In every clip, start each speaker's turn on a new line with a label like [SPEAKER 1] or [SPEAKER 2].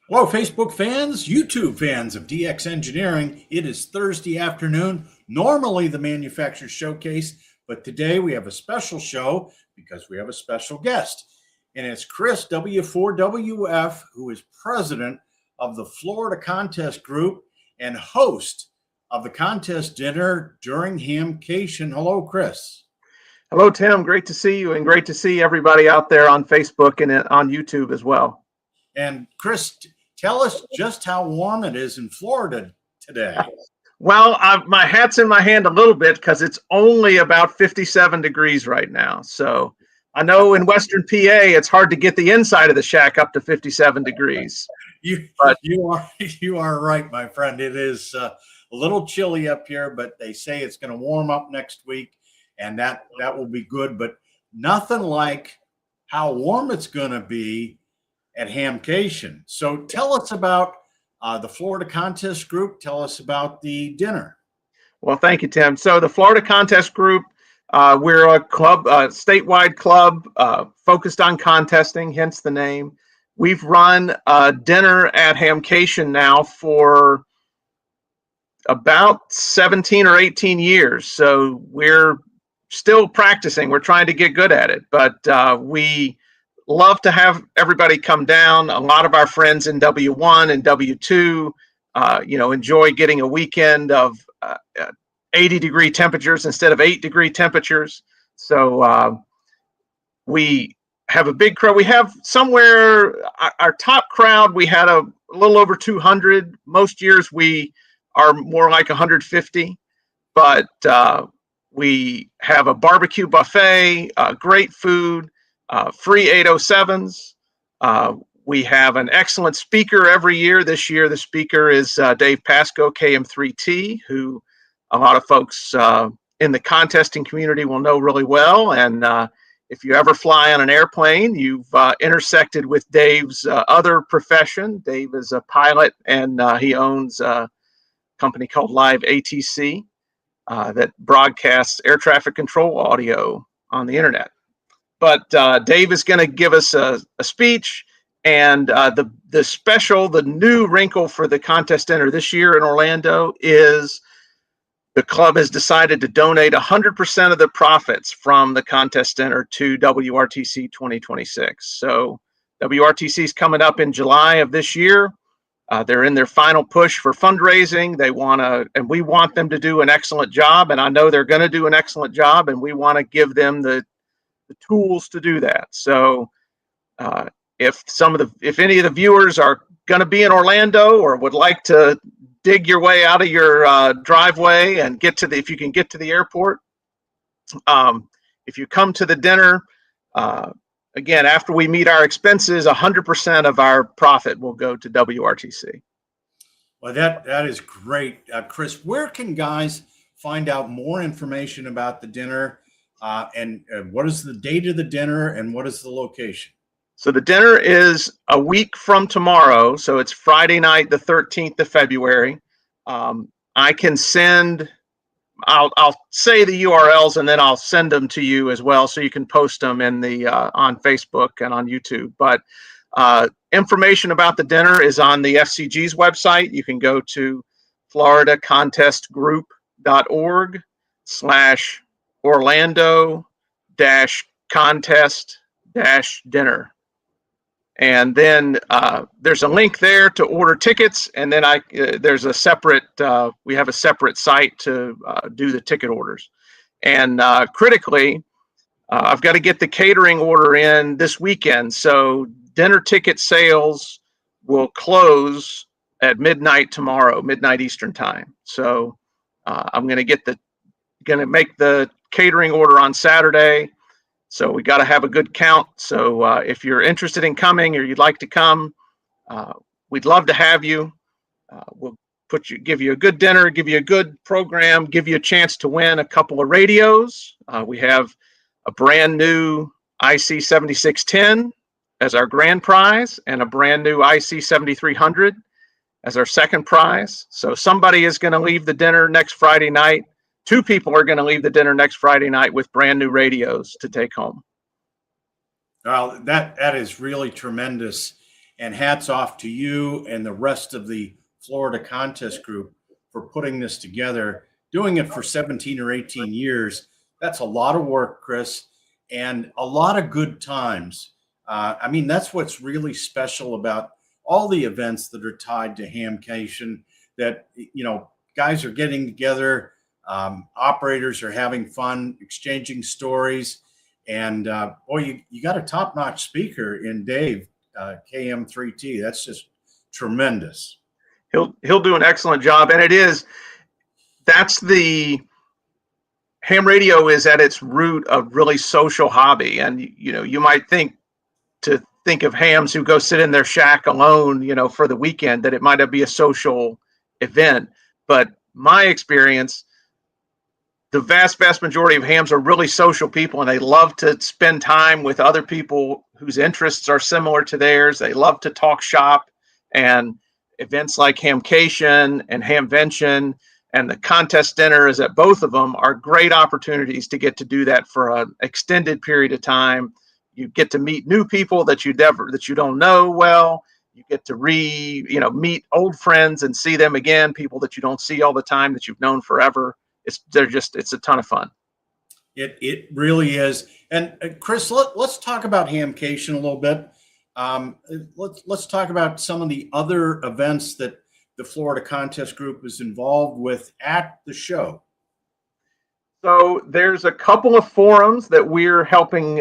[SPEAKER 1] Hello, Facebook fans, YouTube fans of DX Engineering. It is Thursday afternoon, normally the Manufacturer Showcase, but today we have a special show because we have a special guest. And it's Chris W4WF, who is president of the Florida Contest Group and host of the contest dinner during HamCation. Hello, Chris.
[SPEAKER 2] Hello, Tim. Great to see you, and great to see everybody out there on Facebook and on YouTube as well.
[SPEAKER 1] And Chris, tell us just how warm it is in Florida today.
[SPEAKER 2] Well, my hat's in my hand a little bit because it's only about 57 degrees right now. So I know in Western PA, it's hard to get the inside of the shack up to 57 degrees.
[SPEAKER 1] You are right, my friend. It is a little chilly up here, but they say it's going to warm up next week, and that will be good. But nothing like how warm it's going to be at HamCation. So tell us about the Florida Contest Group. Tell us about the dinner.
[SPEAKER 2] Well, thank you, Tim. So the Florida Contest Group, we're a club, statewide club focused on contesting, hence the name. We've run a dinner at HamCation now for about 17 or 18 years. So we're still practicing. We're trying to get good at it, but we love to have everybody come down. A lot of our friends in W1 and W2, enjoy getting a weekend of 80-degree temperatures instead of 8-degree temperatures. So we have a big crowd. We have somewhere, our top crowd, we had a little over 200. Most years we are more like 150, but we have a barbecue buffet, great food, free 807s. We have an excellent speaker every year. This year, the speaker is Dave Pasco, KM3T, who a lot of folks in the contesting community will know really well. And if you ever fly on an airplane, you've intersected with Dave's other profession. Dave is a pilot, and he owns a company called Live ATC that broadcasts air traffic control audio on the internet. But Dave is going to give us a speech, and the new wrinkle for the contest dinner this year in Orlando is the club has decided to donate 100% of the profits from the contest dinner to WRTC 2026. So WRTC is coming up in July of this year. They're in their final push for fundraising. And we want them to do an excellent job, and I know they're going to do an excellent job, and we want to give them the tools to do that. So if any of the viewers are going to be in Orlando or would like to dig your way out of your driveway and if you can get to the airport, if you come to the dinner, again, after we meet our expenses, 100% of our profit will go to WRTC.
[SPEAKER 1] Well, that is great. Chris, where can guys find out more information about the dinner? And what is the date of the dinner, and what is the location?
[SPEAKER 2] So the dinner is a week from tomorrow. So it's Friday night, the 13th of February. I can I'll say the URLs, and then I'll send them to you as well, so you can post them in on Facebook and on YouTube. But information about the dinner is on the FCG's website. You can go to floridacontestgroup.org/Orlando-contest-dinner. And then there's a link there to order tickets, and then there's a separate we have a separate site to do the ticket orders. And critically, I've got to get the catering order in this weekend, so dinner ticket sales will close at midnight tomorrow, midnight Eastern time. So I'm going to make the catering order on Saturday. So we got to have a good count. So if you're interested in coming or you'd like to come, we'd love to have you. We'll give you a good dinner, give you a good program, give you a chance to win a couple of radios. We have a brand new IC 7610 as our grand prize and a brand new IC 7300 as our second prize. So somebody is going to leave the dinner next Friday night. 2 people are going to leave the dinner next Friday night with brand new radios to take home.
[SPEAKER 1] Well, that is really tremendous. And hats off to you and the rest of the Florida contest group for putting this together, doing it for 17 or 18 years. That's a lot of work, Chris, and a lot of good times. I mean, that's what's really special about all the events that are tied to HamCation, that, guys are getting together, operators are having fun, exchanging stories. And boy, you got a top-notch speaker in Dave, KM3T. That's just tremendous.
[SPEAKER 2] He'll do an excellent job, and that's the ham radio is at its root a really social hobby. And you might think of hams who go sit in their shack alone, for the weekend, that it might be a social event. But my experience, the vast majority of hams are really social people, and they love to spend time with other people whose interests are similar to theirs. They love to talk shop, and events like HamCation and Hamvention and the contest dinners at both of them are great opportunities to get to do that for an extended period of time. You get to meet new people that you don't know well. You get to meet old friends and see them again, people that you don't see all the time that you've known forever. It's a ton of fun.
[SPEAKER 1] It really is. And Chris, let's talk about HamCation a little bit. Let's talk about some of the other events that the Florida Contest Group is involved with at the show.
[SPEAKER 2] So there's a couple of forums that we're helping.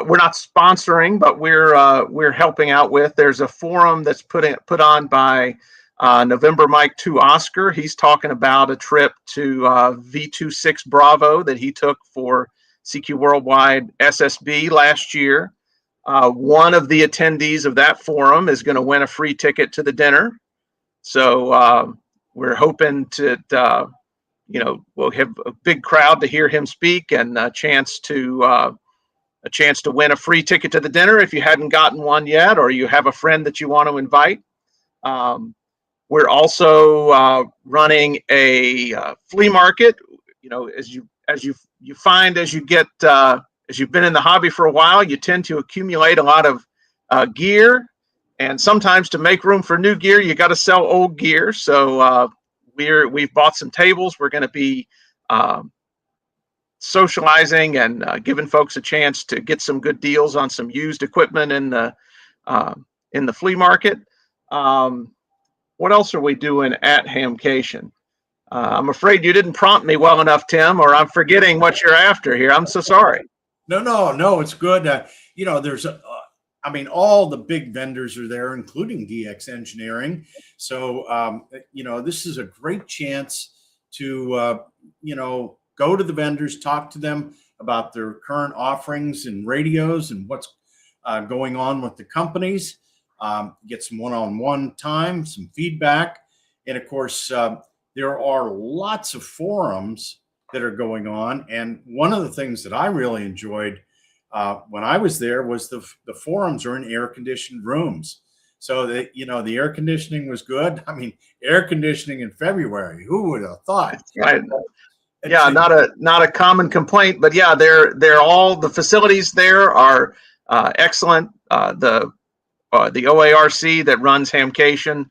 [SPEAKER 2] We're not sponsoring, but we're helping out with. There's a forum that's put on by November Mike 2 Oscar. He's talking about a trip to V26 Bravo that he took for CQ Worldwide SSB last year. One of the attendees of that forum is going to win a free ticket to the dinner. So we're hoping to, we'll have a big crowd to hear him speak, and a chance to win a free ticket to the dinner if you hadn't gotten one yet, or you have a friend that you want to invite. We're also running a flea market. As you find as you've been in the hobby for a while, you tend to accumulate a lot of gear, and sometimes to make room for new gear, you got to sell old gear. So we've bought some tables. We're going to be socializing and giving folks a chance to get some good deals on some used equipment in the flea market. What else are we doing at HamCation? I'm afraid you didn't prompt me well enough, Tim, or I'm forgetting what you're after here. I'm so sorry.
[SPEAKER 1] No, it's good. There's all the big vendors are there, including DX Engineering. So, this is a great chance to, go to the vendors, talk to them about their current offerings and radios and what's going on with the companies, get some one-on-one time, some feedback. And of course, there are lots of forums that are going on. And one of the things that I really enjoyed when I was there was the forums are in air-conditioned rooms. So that, the air conditioning was good. I mean, air conditioning in February, who would have thought?
[SPEAKER 2] Right. Yeah, not a common complaint, but yeah, they're all, the facilities there are excellent. The OARC that runs HamCation,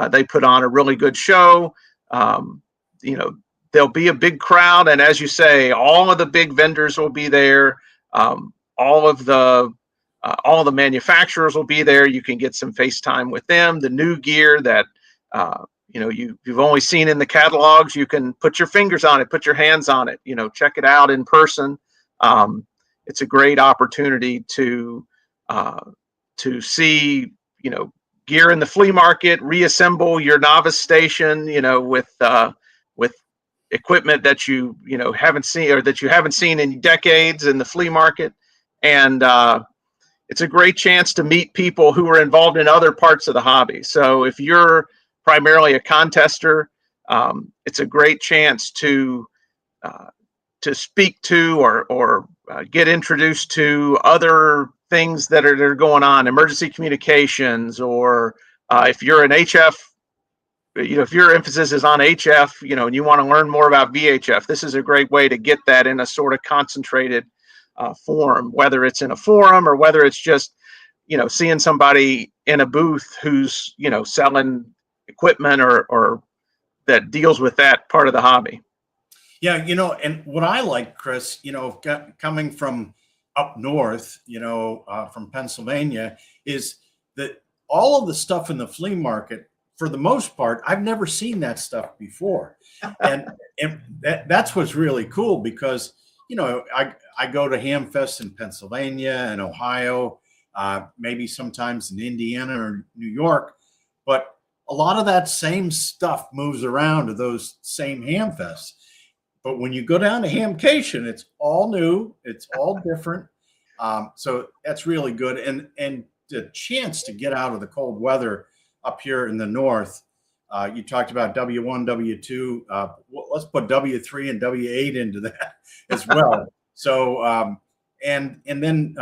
[SPEAKER 2] they put on a really good show. There'll be a big crowd, and as you say, all of the big vendors will be there. All of the manufacturers will be there. You can get some FaceTime with them. The new gear that you've only seen in the catalogs, you can put your fingers on it, put your hands on it. Check it out in person. It's a great opportunity to see gear in the flea market, reassemble your novice station, with equipment that you haven't seen, or that you haven't seen in decades in the flea market. And it's a great chance to meet people who are involved in other parts of the hobby. So if you're primarily a contester, it's a great chance to speak to or get introduced to other things that are going on, emergency communications, or if you're an HF, if your emphasis is on HF, and you want to learn more about VHF, this is a great way to get that in a sort of concentrated form, whether it's in a forum or whether it's just, seeing somebody in a booth who's, selling equipment or that deals with that part of the hobby.
[SPEAKER 1] Yeah, and what I like, Chris, coming from up north, from Pennsylvania, is that all of the stuff in the flea market, for the most part, I've never seen that stuff before, and that's what's really cool because I go to HamFest in Pennsylvania and Ohio, maybe sometimes in Indiana or New York, but a lot of that same stuff moves around to those same HamFests. But when you go down to HamCation, it's all new, it's all different. So that's really good. And the chance to get out of the cold weather up here in the north. You talked about W1, W2. Let's put W3 and W8 into that as well. So and then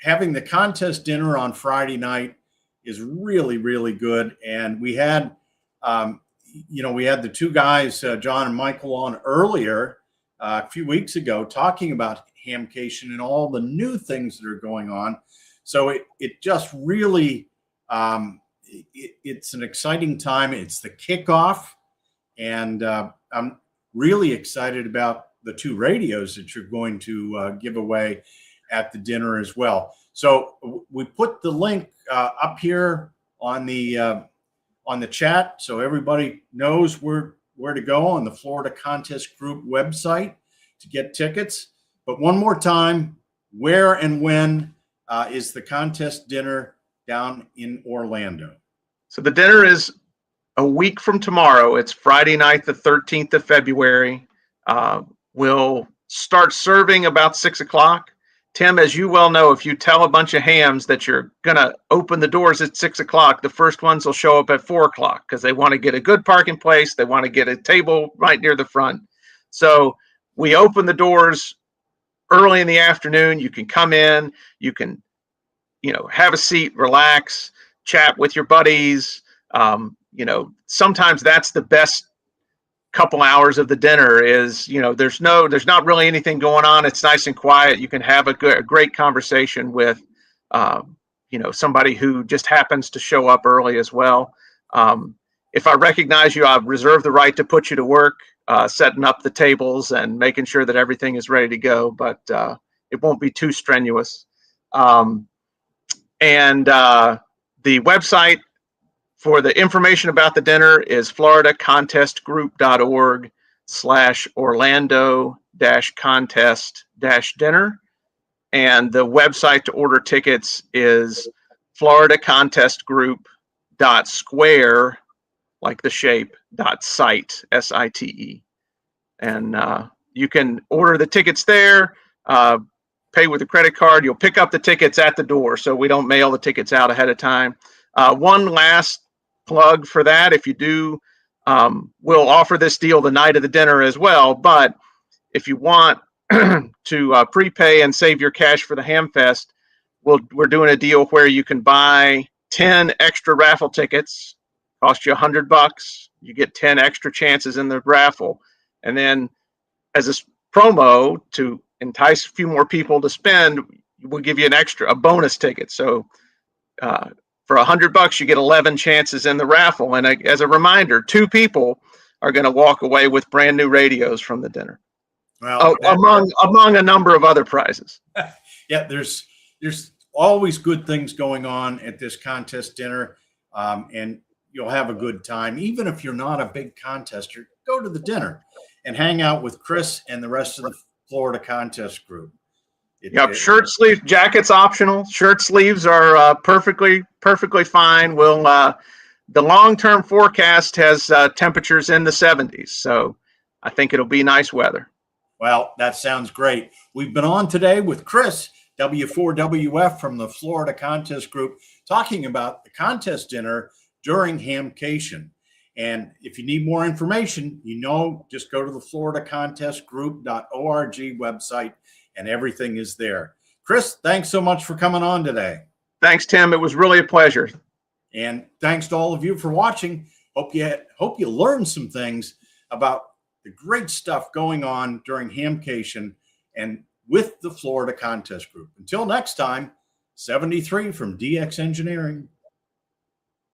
[SPEAKER 1] having the contest dinner on Friday night is really, really good. And we had we had the two guys, John and Michael, on earlier a few weeks ago talking about HamCation and all the new things that are going on. So it just really, it's an exciting time. It's the kickoff. And I'm really excited about the two radios that you're going to give away at the dinner as well. So we put the link up here on the chat, so everybody knows where to go on the Florida Contest Group website to get tickets. But one more time, where and when is the contest dinner down in Orlando?
[SPEAKER 2] So the dinner is a week from tomorrow. It's Friday night, the 13th of February. We'll start serving about 6 o'clock. Tim, as you well know, if you tell a bunch of hams that you're going to open the doors at 6 o'clock, the first ones will show up at 4 o'clock because they want to get a good parking place. They want to get a table right near the front. So we open the doors early in the afternoon. You can come in, you can, have a seat, relax, chat with your buddies. Sometimes that's the best couple hours of the dinner is, there's not really anything going on. It's nice and quiet. You can have a great conversation with, somebody who just happens to show up early as well. If I recognize you, I've reserved the right to put you to work, setting up the tables and making sure that everything is ready to go, but it won't be too strenuous. The website for the information about the dinner is floridacontestgroup.org/Orlando-contest-dinner. And the website to order tickets is floridacontestgroup.square, like the shape, .site, S-I-T-E. And you can order the tickets there, pay with a credit card. You'll pick up the tickets at the door, so we don't mail the tickets out ahead of time. One last plug for that, if you do, we'll offer this deal the night of the dinner as well, but if you want to prepay and save your cash for the HamFest, we're doing a deal where you can buy 10 extra raffle tickets, cost you $100. You get 10 extra chances in the raffle, and then as a promo to entice a few more people to spend, we'll give you a bonus ticket. So for $100, you get 11 chances in the raffle. And as a reminder, 2 people are going to walk away with brand new radios from the dinner. Well, among a number of other prizes.
[SPEAKER 1] Yeah, there's always good things going on at this contest dinner, and you'll have a good time. Even if you're not a big contester, go to the dinner and hang out with Chris and the rest of the Florida Contest Group.
[SPEAKER 2] Shirt sleeve jackets optional. Shirt sleeves are perfectly fine. The long-term forecast has temperatures in the 70s, so I think it'll be nice weather.
[SPEAKER 1] Well, that sounds great. We've been on today with Chris, W4WF from the Florida Contest Group, talking about the contest dinner during HamCation. And if you need more information, just go to the floridacontestgroup.org website, and everything is there. Chris, thanks so much for coming on today.
[SPEAKER 2] Thanks, Tim. It was really a pleasure.
[SPEAKER 1] And thanks to all of you for watching. Hope you learned some things about the great stuff going on during HamCation and with the Florida Contest Group. Until next time, 73 from DX Engineering.